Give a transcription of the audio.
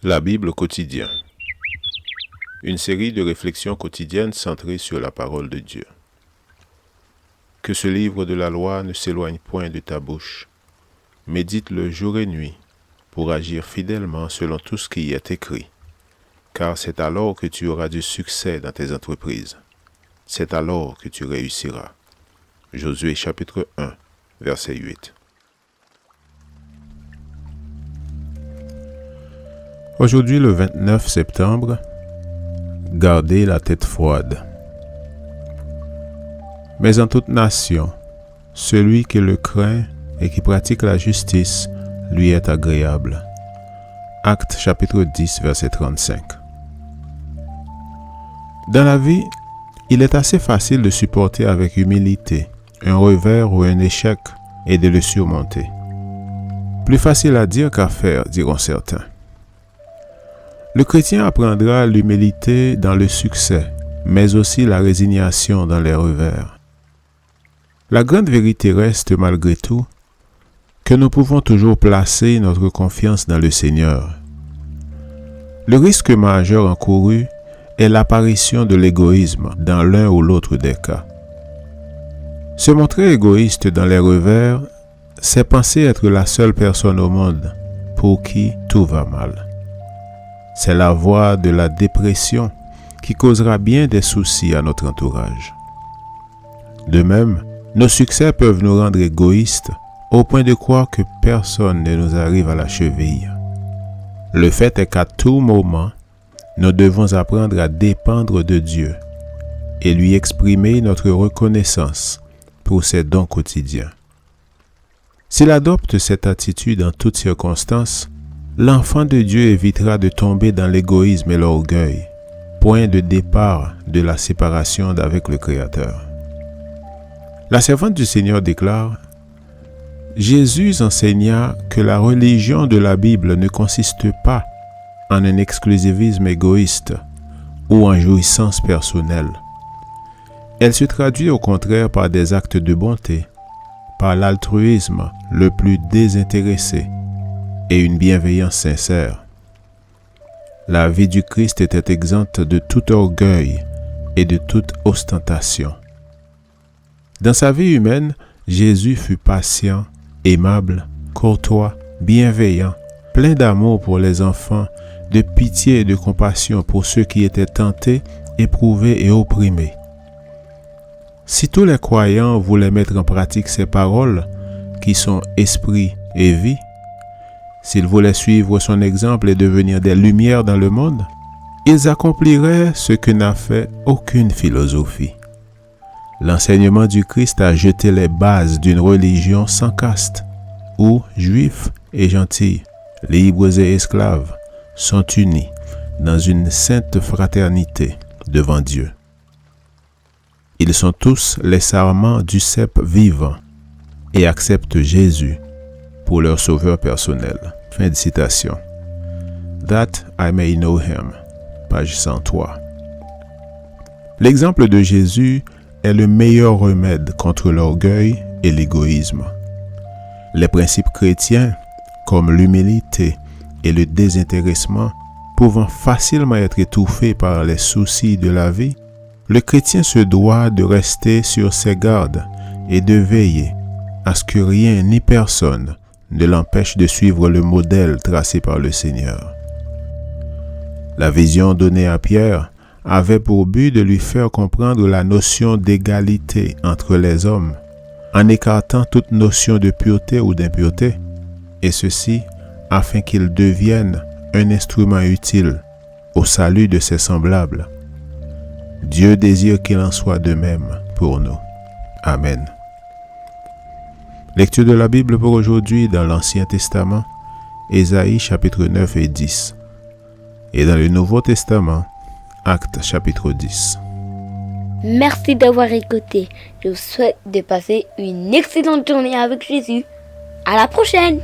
La Bible quotidien. Une série de réflexions quotidiennes centrées sur la parole de Dieu. Que ce livre de la loi ne s'éloigne point de ta bouche. Médite-le jour et nuit pour agir fidèlement selon tout ce qui y est écrit, car c'est alors que tu auras du succès dans tes entreprises. C'est alors que tu réussiras. Josué chapitre 1, verset 8. Aujourd'hui, le 29 septembre, gardez la tête froide. Mais en toute nation, celui qui le craint et qui pratique la justice lui est agréable. Actes chapitre 10, verset 35. Dans la vie, il est assez facile de supporter avec humilité un revers ou un échec et de le surmonter. Plus facile à dire qu'à faire, diront certains. Le chrétien apprendra l'humilité dans le succès, mais aussi la résignation dans les revers. La grande vérité reste, malgré tout, que nous pouvons toujours placer notre confiance dans le Seigneur. Le risque majeur encouru est l'apparition de l'égoïsme dans l'un ou l'autre des cas. Se montrer égoïste dans les revers, c'est penser être la seule personne au monde pour qui tout va mal. C'est la voie de la dépression qui causera bien des soucis à notre entourage. De même, nos succès peuvent nous rendre égoïstes au point de croire que personne ne nous arrive à la cheville. Le fait est qu'à tout moment, nous devons apprendre à dépendre de Dieu et lui exprimer notre reconnaissance pour ses dons quotidiens. S'il adopte cette attitude en toutes circonstances, l'enfant de Dieu évitera de tomber dans l'égoïsme et l'orgueil, point de départ de la séparation d'avec le Créateur. La servante du Seigneur déclare: Jésus enseigna que la religion de la Bible ne consiste pas en un exclusivisme égoïste ou en jouissance personnelle. Elle se traduit au contraire par des actes de bonté, par l'altruisme le plus désintéressé et une bienveillance sincère. La vie du Christ était exempte de tout orgueil et de toute ostentation. Dans sa vie humaine, Jésus fut patient, aimable, courtois, bienveillant, plein d'amour pour les enfants, de pitié et de compassion pour ceux qui étaient tentés, éprouvés et opprimés. Si tous les croyants voulaient mettre en pratique ces paroles, qui sont esprit et vie, s'ils voulaient suivre son exemple et devenir des lumières dans le monde, ils accompliraient ce que n'a fait aucune philosophie. L'enseignement du Christ a jeté les bases d'une religion sans caste, où juifs et gentils, libres et esclaves, sont unis dans une sainte fraternité devant Dieu. Ils sont tous les sarments du cep vivant et acceptent Jésus pour leur sauveur personnel. Fin de citation. That I may know him. Page 103. L'exemple de Jésus est le meilleur remède contre l'orgueil et l'égoïsme. Les principes chrétiens, comme l'humilité et le désintéressement, pouvant facilement être étouffés par les soucis de la vie, le chrétien se doit de rester sur ses gardes et de veiller à ce que rien ni personne ne l'empêche de suivre le modèle tracé par le Seigneur. La vision donnée à Pierre avait pour but de lui faire comprendre la notion d'égalité entre les hommes, en écartant toute notion de pureté ou d'impureté, et ceci afin qu'il devienne un instrument utile au salut de ses semblables. Dieu désire qu'il en soit de même pour nous. Amen. Lecture de la Bible pour aujourd'hui dans l'Ancien Testament, Ésaïe chapitre 9 et 10. Et dans le Nouveau Testament, Actes chapitre 10. Merci d'avoir écouté. Je vous souhaite de passer une excellente journée avec Jésus. À la prochaine!